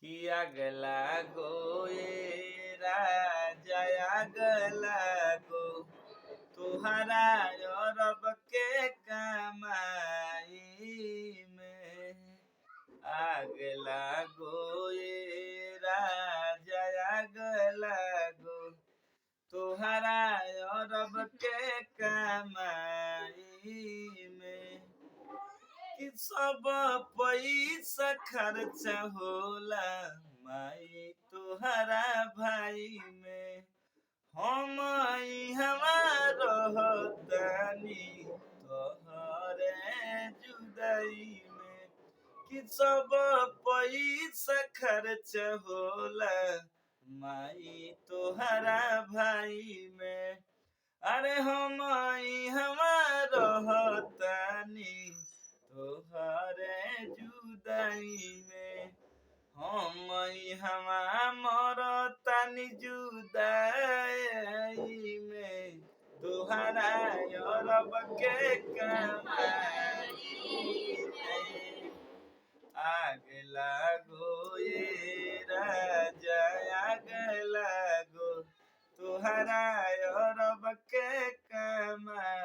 कि अगला गो ये राजा अगला गो तुहरा रब के कमाई में। अगला गो ये राजा अगला गो तुहरा रब के कमाई में। कि सब पैसा खर्च होला माई तुहरा भाई में। हम हमारो रहतानी तोहरे जुदाई में। कि सब पैसा खर्च होला माई तोहरा भाई में। अरे हम हमारो रहतानी तोहरे जुदाई में। हम हमा मरतानी जुदाई में तुहरा रब के कमाई में। आग लागो ये राजा आग लागो तुहरा रब के कमाई